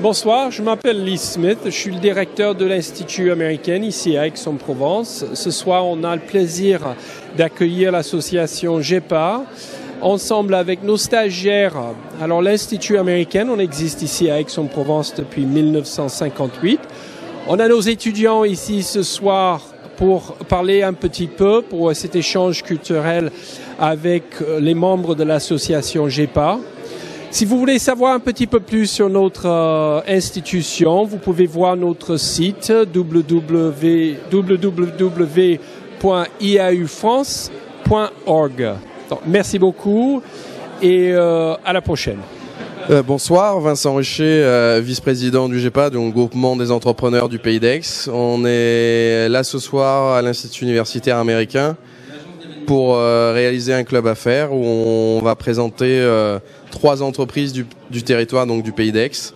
Bonsoir, je m'appelle Lee Smith, je suis le directeur de l'Institut américain ici à Aix-en-Provence. Ce soir, on a le plaisir d'accueillir l'association GEPA, ensemble avec nos stagiaires. Alors l'Institut américain, on existe ici à Aix-en-Provence depuis 1958. On a nos étudiants ici ce soir pour parler un petit peu pour cet échange culturel avec les membres de l'association GEPA. Si vous voulez savoir un petit peu plus sur notre institution, vous pouvez voir notre site www.iaufrance.org. Merci beaucoup et à la prochaine. Bonsoir, Vincent Richer, vice-président du GEPA, donc groupement des entrepreneurs du Pays d'Aix. On est là ce soir à l'Institut universitaire américain pour réaliser un club affaires où on va présenter 3 entreprises du territoire, donc du Pays d'Aix,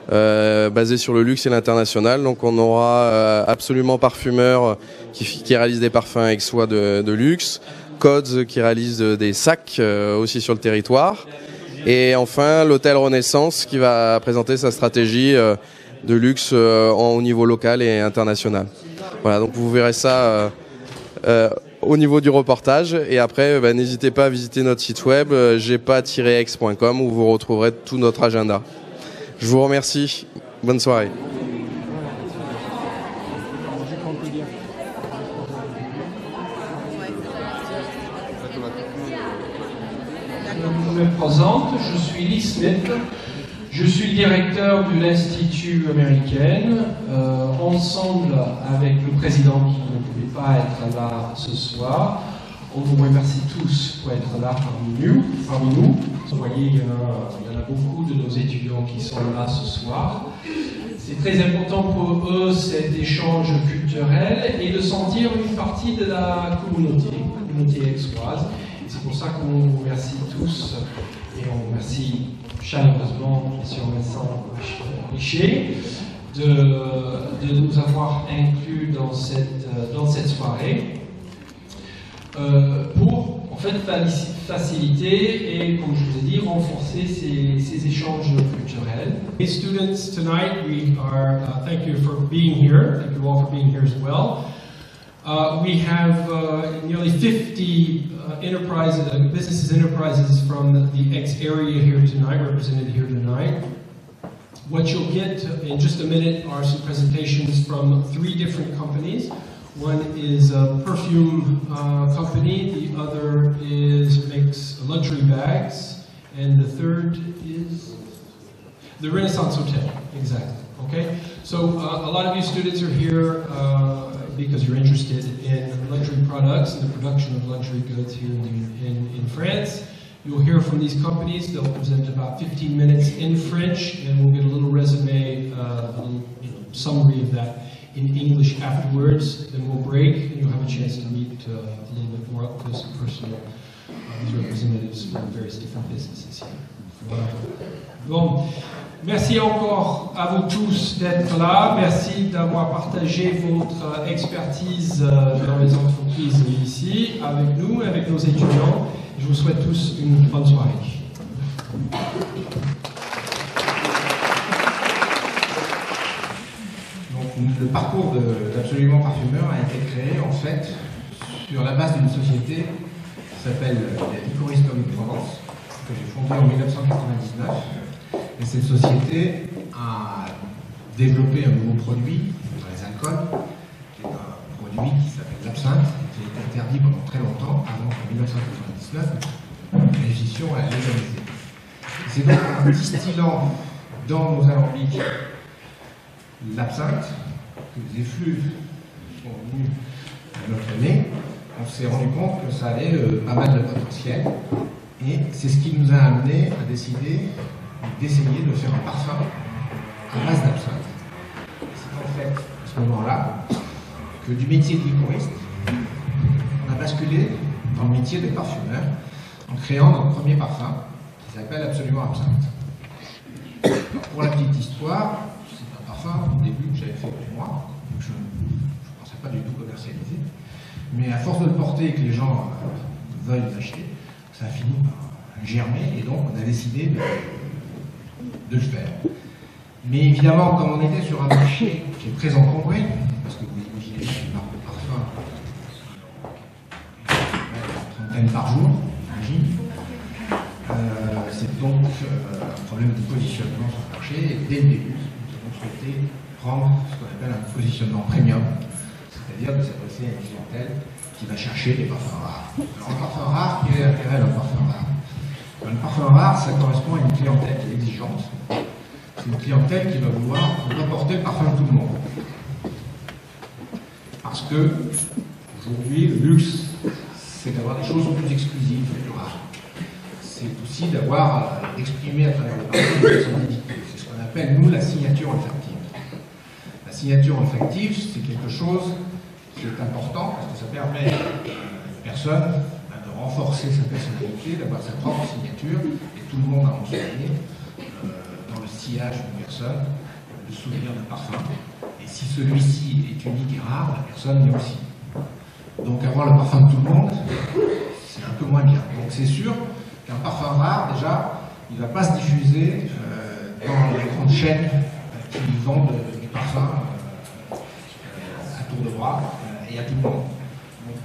basées sur le luxe et l'international. Donc on aura Absolument Parfumeur qui réalise des parfums aixois de luxe, Codes qui réalise des sacs aussi sur le territoire, et enfin l'hôtel Renaissance qui va présenter sa stratégie de luxe au niveau local et international. Voilà, donc vous verrez ça au niveau du reportage, et après n'hésitez pas à visiter notre site web gepa-ex.com où vous retrouverez tout notre agenda. Je vous remercie, bonne soirée. Je me présente, je suis Lee Smith, je suis le directeur de l'Institut américain, ensemble avec le président qui ne pouvait pas être là ce soir. On vous remercie tous pour être là parmi nous. Vous voyez, il y en a beaucoup de nos étudiants qui sont là ce soir. C'est très important pour eux cet échange culturel et de sentir une partie de la communauté aixoise. C'est pour ça qu'on vous remercie tous et on remercie chaleureusement M. Vincent Richer de nous avoir inclus dans cette soirée pour en fait faciliter et, comme je vous ai dit, renforcer ces échanges culturels. Hey students, tonight we are thank you for being here. Thank you all for being here as well. We have nearly 50 enterprises from the Aix area here tonight, represented here tonight. What you'll get in just a minute are some presentations from 3 different companies. One is a perfume company, the other makes luxury bags, and the third is the Renaissance Hotel, exactly, okay? So a lot of you students are here because you're interested in luxury products and the production of luxury goods here in France. You'll hear from these companies. They'll present about 15 minutes in French, and we'll get a little resume, a little summary of that in English afterwards. Then we'll break, and you'll have a chance to meet a little bit more up close and personal these representatives from various different businesses here. Voilà. Bon. Merci encore à vous tous d'être là. Merci d'avoir partagé votre expertise dans les entreprises ici, avec nous, avec nos étudiants. Je vous souhaite tous une bonne soirée. Donc, le parcours d'Absolument Parfumeur a été créé en fait sur la base d'une société qui s'appelle la Liquoriste Club de Provence, que j'ai fondée en 1999. Et cette société a développé un nouveau produit dans les alcools, qui est un produit qui s'appelle l'absinthe, qui a été interdit pendant très longtemps, avant qu'en 1999, la législation a légalisé. C'est donc en distillant dans nos alambics l'absinthe que les effluves sont venus à notre nez. On s'est rendu compte que ça avait pas mal de potentiel, et c'est ce qui nous a amené à décider d'essayer de faire un parfum à base d'absinthe. C'est en fait à ce moment-là que du métier de liquoriste, on a basculé dans le métier de parfumeur en créant notre premier parfum qui s'appelle Absolument Absinthe. Pour la petite histoire, c'est un parfum au début que j'avais fait pour moi, que je ne pensais pas du tout commercialiser, mais à force de le porter et que les gens veuillent l'acheter, ça a fini par germer, et donc on a décidé de le faire. Mais évidemment, comme on était sur un marché qui est très encombré, parce que vous imaginez une marque de parfum, une trentaine par jour, j'imagine, c'est donc un problème de positionnement sur le marché. Et dès le début, nous avons souhaité prendre ce qu'on appelle un positionnement premium, c'est-à-dire de s'adresser à une clientèle qui va chercher des parfums rares. Alors, un parfum rare, quel est l'intérêt d'un parfum rare? Un parfum rare, ça correspond à une clientèle qui est exigeante. C'est une clientèle qui va vouloir apporter le parfum de tout le monde. Parce que, aujourd'hui, le luxe, c'est d'avoir des choses plus exclusives et plus rares. C'est aussi d'exprimer à travers le parfum une personnalité. C'est ce qu'on appelle, nous, la signature olfactive. La signature olfactive, c'est quelque chose qui est important parce que ça permet à une personne de renforcer sa personnalité, d'avoir sa propre signature, et tout le monde a en souvenir, dans le sillage d'une personne, le souvenir d'un parfum. Et si celui-ci est unique et rare, la personne l'est aussi. Donc avoir le parfum de tout le monde, c'est un peu moins bien. Donc c'est sûr qu'un parfum rare, déjà, il ne va pas se diffuser dans les grandes chaînes qui vendent du parfum à tour de bras et à tout le monde.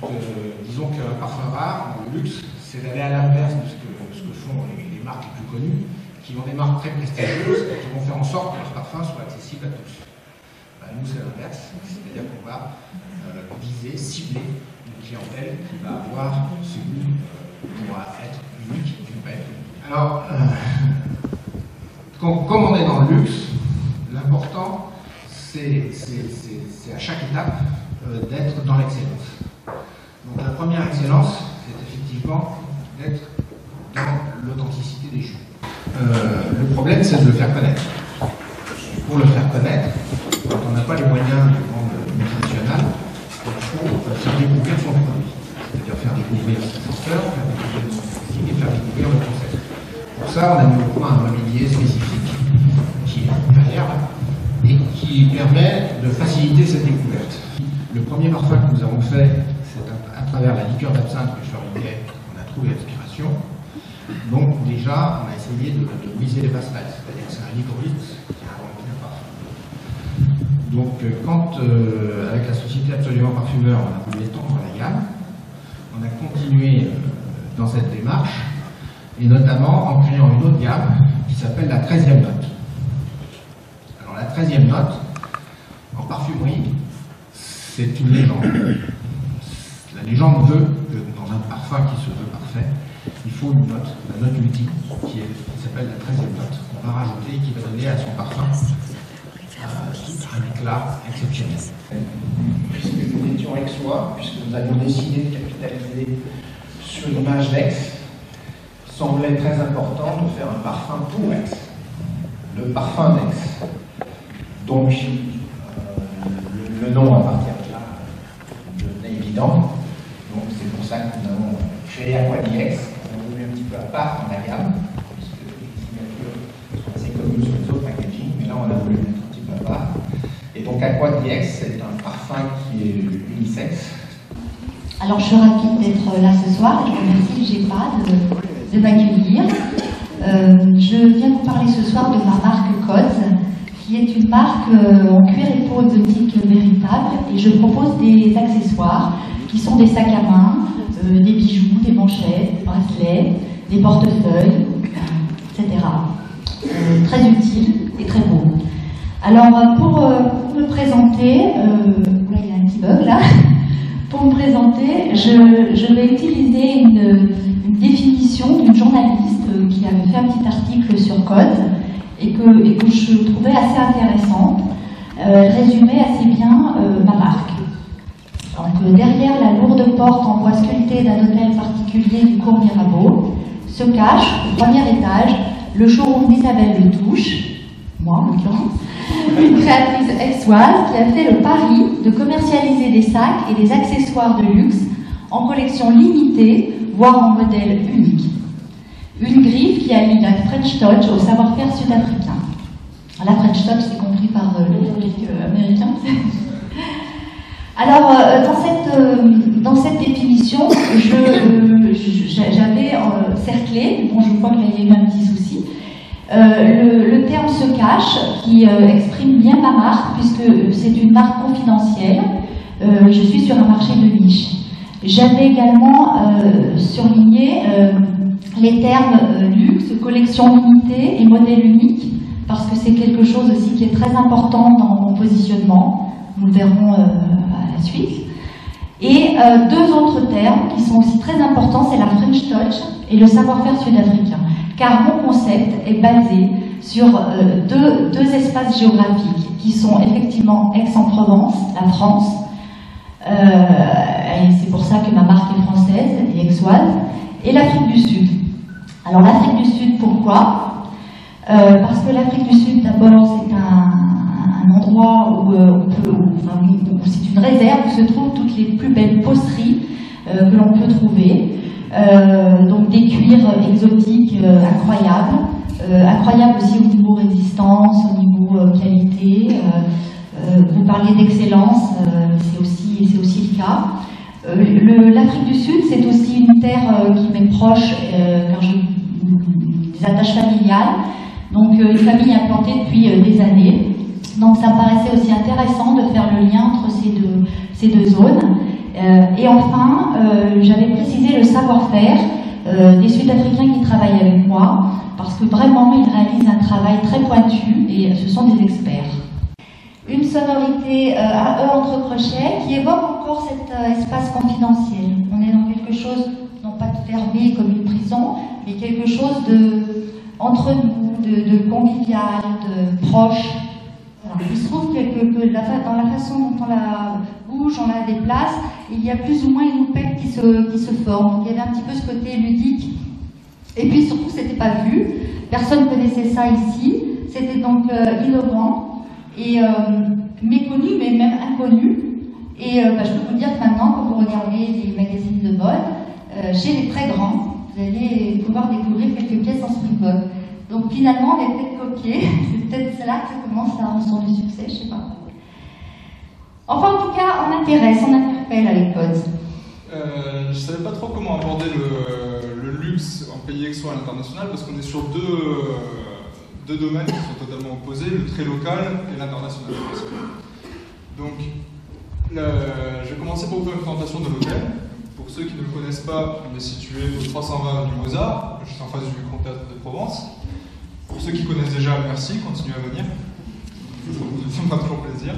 Donc disons qu'un parfum rare, le luxe, c'est d'aller à l'inverse de ce que font les marques les plus connues, qui ont des marques très prestigieuses et qui vont faire en sorte que leur parfum soit accessible à tous. Nous, c'est l'inverse, c'est-à-dire qu'on va viser, cibler une clientèle qui va avoir ce goût qui va être unique et qui ne va pas être unique. Alors, comme on est dans le luxe, l'important, c'est à chaque étape d'être dans l'excellence. Donc la première excellence, c'est effectivement d'être dans l'authenticité des jus. Le problème, c'est de le faire connaître. Pour le faire connaître, quand on n'a pas les moyens de vendre multinationales, il faut faire découvrir son produit. C'est-à-dire faire découvrir son secteur, faire découvrir son marketing et faire découvrir le concept. Pour ça, on a mis au point un mobilier spécifique qui est derrière et qui permet de faciliter cette découverte. Le premier parfum que nous avons fait, c'est à travers la liqueur d'absinthe que je fabriquais, on a trouvé l'inspiration. Donc déjà, on a essayé de briser les passerelles, c'est-à-dire que c'est un liquoriste qui a inventé un parfum. Donc quand, avec la société Absolument Parfumeur, on a voulu étendre la gamme, on a continué dans cette démarche, et notamment en créant une autre gamme qui s'appelle la 13e note. Alors la 13e note, en parfumerie, c'est une légende. La légende veut que dans un parfum qui se veut parfait, il faut une note, la note ultime, qui s'appelle la 13e note, qu'on va rajouter et qui va donner à son parfum un éclat exceptionnel. Puisque nous étions aixois, puisque nous avions décidé de capitaliser sur l'image d'Aix, il semblait très important de faire un parfum pour Aix, le parfum d'Aix. Donc, le nom à partir de là devenait évident. Donc, c'est pour ça que nous avons créé Aquadiex. On a voulu un petit peu à part dans la gamme, puisque les signatures sont assez connues sur les autres packaging, mais là, on a voulu mettre un petit peu à part. Et donc, Aquadiex, c'est un parfum qui est unisexe. Alors, je suis ravie d'être là ce soir et je remercie le GEPA de m'accueillir. Je viens vous parler ce soir de ma marque Codes, qui est une marque en cuir et peau exotique véritable, et je propose des accessoires qui sont des sacs à main, des bijoux, des manchettes, des bracelets, des portefeuilles, etc. Très utiles et très beaux. Alors, pour me présenter, là il y a un petit bug là, pour me présenter, je vais utiliser une définition d'une journaliste qui avait fait un petit article sur Codes et que je trouvais assez intéressante. Elle résumait assez bien ma marque. Donc, derrière la lourde porte en bois sculpté d'un hôtel particulier du cours Mirabeau se cache, au premier étage, le showroom d'Isabelle Le Touche, moi en l'occurrence, une créatrice aixoise qui a fait le pari de commercialiser des sacs et des accessoires de luxe en collection limitée, voire en modèle unique. Une griffe qui allie la French Touch au savoir-faire sud-africain. La French Touch, c'est compris par le public américain. Alors, dans cette définition, j'avais cerclé, bon, je crois qu'il y a eu un petit souci, Le terme se cache, qui exprime bien ma marque, puisque c'est une marque confidentielle. Je suis sur un marché de niche. J'avais également surligné les termes luxe, collection limitée et modèle unique, parce que c'est quelque chose aussi qui est très important dans mon positionnement. Nous le verrons à la suite. Et deux autres termes qui sont aussi très importants, c'est la French Touch et le savoir-faire sud-africain. Car mon concept est basé sur deux espaces géographiques qui sont effectivement Aix-en-Provence, la France, et c'est pour ça que ma marque est française et aixoise, et l'Afrique du Sud. Alors l'Afrique du Sud, pourquoi? Parce que l'Afrique du Sud, d'abord, c'est un endroit où c'est une réserve où se trouvent toutes les plus belles poteries que l'on peut trouver. Donc des cuirs exotiques incroyables, incroyables aussi au niveau résistance, au niveau qualité. Vous parliez d'excellence, c'est aussi le cas. L'Afrique du Sud, c'est aussi une terre qui m'est proche, car j'ai des attaches familiales, donc une famille implantée depuis des années. Donc ça me paraissait aussi intéressant de faire le lien entre ces deux zones. Et enfin, j'avais précisé le savoir-faire des Sud-Africains qui travaillent avec moi, parce que vraiment, ils réalisent un travail très pointu et ce sont des experts. Une sonorité à E entre crochets qui évoque encore cet espace confidentiel. On est dans quelque chose, non pas de fermé comme une prison, mais quelque chose entre nous, de convivial, de proche. Alors, il se trouve que dans la façon dont on la bouge, on la déplace, il y a plus ou moins une houppette qui se forme. Donc il y avait un petit peu ce côté ludique. Et puis surtout, c'était pas vu. Personne ne connaissait ça ici. C'était donc innovant et méconnu, mais même inconnu. Et je peux vous dire que maintenant, quand vous regardez les magazines de mode, chez les très grands, vous allez pouvoir découvrir quelques pièces en Springbok. Donc finalement, on est peut-être copiés. C'est peut-être là que ça commence à rendre du succès, je sais pas. Enfin, en tout cas, on interpelle avec Codes. Je ne savais pas trop comment aborder le luxe en pays exo à l'international, parce qu'on est sur deux domaines qui sont totalement opposés, le très local et l'international. Donc, je vais commencer par vous faire une présentation de l'hôtel. Pour ceux qui ne le connaissent pas, on est situé au 320 du Mozart, juste en face du Grand Théâtre de Provence. Pour ceux qui connaissent déjà, merci, continuez à venir. Ça me fera toujours plaisir.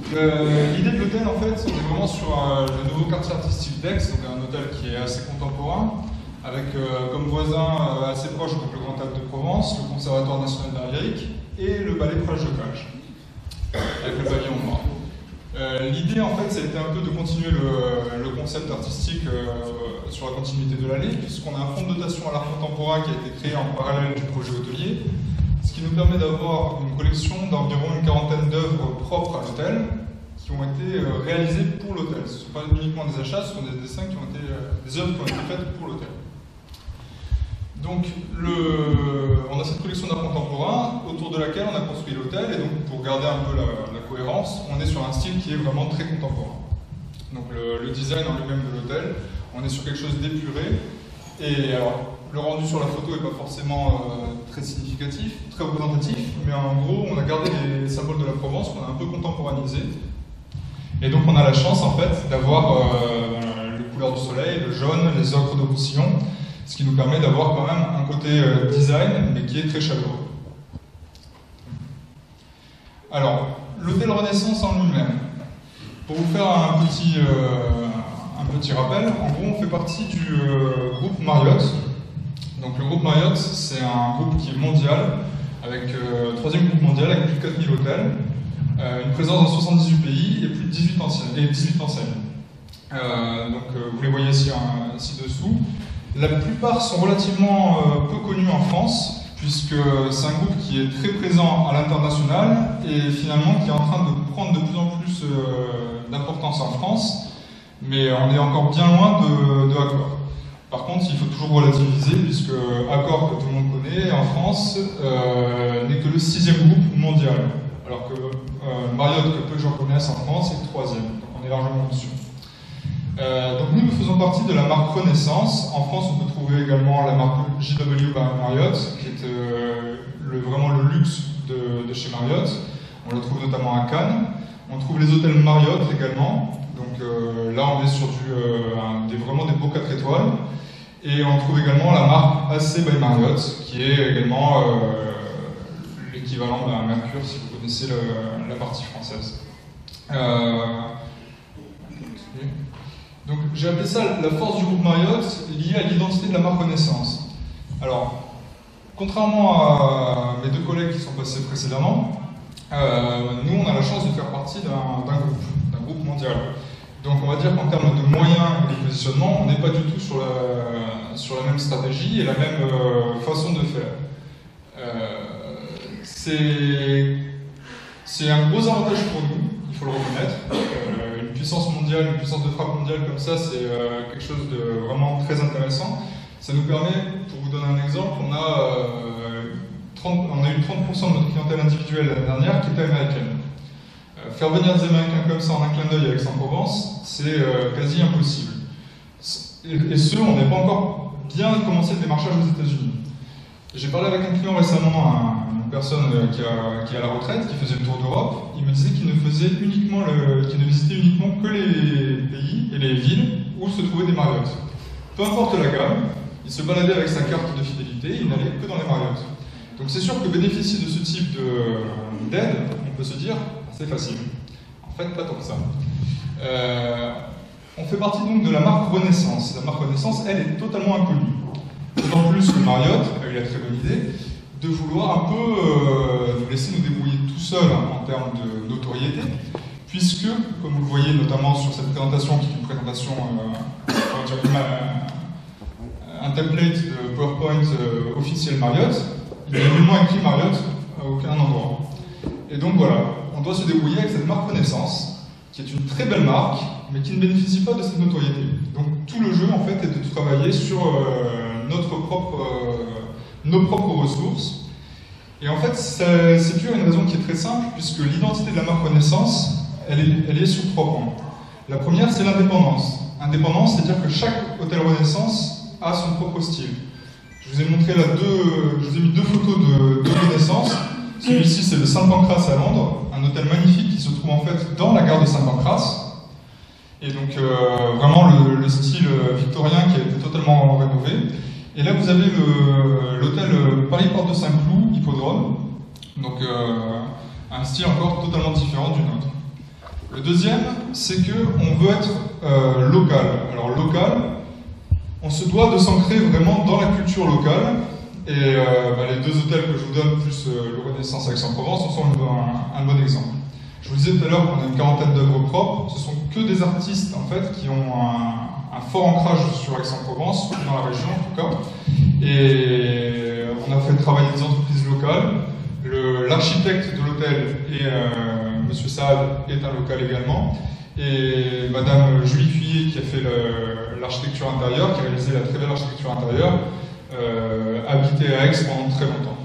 L'idée de l'hôtel, en fait, on est vraiment sur le nouveau quartier artistique d'Aix, donc un hôtel qui est assez contemporain, avec comme voisin assez proche donc le Grand Théâtre de Provence, le Conservatoire national d'art lyrique et le ballet Plage de Cage, avec le pavillon noir. L'idée, en fait, ça a été un peu de continuer le concept artistique sur la continuité de l'allée, puisqu'on a un fonds de dotation à l'art contemporain qui a été créé en parallèle du projet hôtelier, ce qui nous permet d'avoir une collection d'environ une quarantaine d'œuvres propres à l'hôtel, qui ont été réalisées pour l'hôtel. Ce ne sont pas uniquement des achats, ce sont des dessins qui ont été, des œuvres qui ont été faites pour l'hôtel. Donc, on a cette collection d'art contemporain autour de laquelle on a construit l'hôtel, et donc pour garder un peu la cohérence, on est sur un style qui est vraiment très contemporain. Donc le design en lui-même de l'hôtel, on est sur quelque chose d'épuré, et alors le rendu sur la photo n'est pas forcément très significatif, très représentatif, mais en gros on a gardé les symboles de la Provence qu'on a un peu contemporanisés, et donc on a la chance en fait d'avoir les couleurs du soleil, le jaune, les ocres de Roussillon, ce qui nous permet d'avoir quand même un côté design, mais qui est très chaleureux. Alors, l'hôtel Renaissance en lui-même. Pour vous faire un petit rappel, en gros, on fait partie du groupe Marriott. Donc le groupe Marriott, c'est un groupe qui est mondial, avec troisième groupe mondial, avec plus de 4000 hôtels, une présence dans 78 pays et plus de 18 enseignes. Vous les voyez ci-dessous. La plupart sont relativement peu connus en France, puisque c'est un groupe qui est très présent à l'international et finalement qui est en train de prendre de plus en plus d'importance en France, mais on est encore bien loin de Accor. Par contre, il faut toujours relativiser, puisque Accor, que tout le monde connaît en France, n'est que le 6e groupe mondial, alors que Marriott, que peu de gens connaissent en France, est le 3e, donc on est largement au-dessus. Donc nous faisons partie de la marque Renaissance. En France, on peut trouver également la marque JW by Marriott, qui est de chez Marriott. On le trouve notamment à Cannes. On trouve les hôtels Marriott également. Donc là, on est sur vraiment des beaux 4 étoiles. Et on trouve également la marque AC by Marriott, qui est également l'équivalent d'un Mercure, si vous connaissez la partie française. Donc j'ai appelé ça la force du groupe Marriott liée à l'identité de la marque Renaissance. Alors, contrairement à mes 2 collègues qui sont passés précédemment, nous on a la chance de faire partie d'un groupe mondial. Donc on va dire qu'en termes de moyens et de positionnement, on n'est pas du tout sur la même stratégie et la même façon de faire. C'est un gros avantage pour nous, il faut le reconnaître. Une puissance mondiale, une puissance de frappe mondiale comme ça, c'est quelque chose de vraiment très intéressant. Ça nous permet, pour vous donner un exemple, on a eu 30% de notre clientèle individuelle l'année dernière qui était américaine. Faire venir des Américains comme ça en un clin d'œil avec Aix-en-Provence, c'est quasi impossible. Et ce, on n'est pas encore bien commencé le démarchage aux États-Unis. J'ai parlé avec un client récemment, une personne qui est à la retraite, qui faisait le tour d'Europe. Il me disait qu'il ne visitait uniquement que les pays et les villes où se trouvaient des Marriott. Peu importe la gamme, il se baladait avec sa carte de fidélité, il n'allait que dans les Marriott. Donc c'est sûr que bénéficier de ce type d'aide, on peut se dire, c'est facile. En fait, pas tant que ça. On fait partie donc de la marque Renaissance. La marque Renaissance, elle, est totalement inconnue. D'autant plus que Marriott a eu la très bonne idée de vouloir un peu nous laisser nous débrouiller tout seul en termes de notoriété, puisque, comme vous le voyez notamment sur cette présentation, qui est une présentation, un template de PowerPoint officiel Marriott, il n'y a nullement écrit Marriott à aucun endroit. Et donc voilà, on doit se débrouiller avec cette marque Renaissance, qui est une très belle marque, mais qui ne bénéficie pas de cette notoriété. Donc tout le jeu, en fait, est de travailler sur nos propres ressources. Et en fait, c'est dû à une raison qui est très simple, puisque l'identité de la marque Renaissance, elle est sur 3 points. La première, c'est l'indépendance. Indépendance, c'est-à-dire que chaque hôtel Renaissance a son propre style. Je vous ai montré là je vous ai mis 2 photos de Renaissance. Celui-ci, c'est le Saint-Pancras à Londres, un hôtel magnifique qui se trouve en fait dans la gare de Saint-Pancras. Et donc vraiment le style victorien qui a été totalement rénové. Et là, vous avez l'hôtel Paris Porte de Saint-Cloud, Hippodrome. Donc un style encore totalement différent du nôtre. Le deuxième, c'est qu'on veut être local. Alors local, on se doit de s'ancrer vraiment dans la culture locale. Et les 2 hôtels que je vous donne, plus le Renaissance Aix-en-Provence, en sont un bon exemple. Je vous disais tout à l'heure qu'on a une 40aine d'œuvres propres. Ce sont que des artistes en fait qui ont un fort ancrage sur Aix-en-Provence, dans la région en tout cas. Et on a fait travailler des entreprises locales. L'architecte de l'hôtel, M. Saad, est un local également. Et Madame Julie Fuyet, qui a fait l'architecture intérieure, qui a réalisé la très belle architecture intérieure, habitait à Aix pendant très longtemps.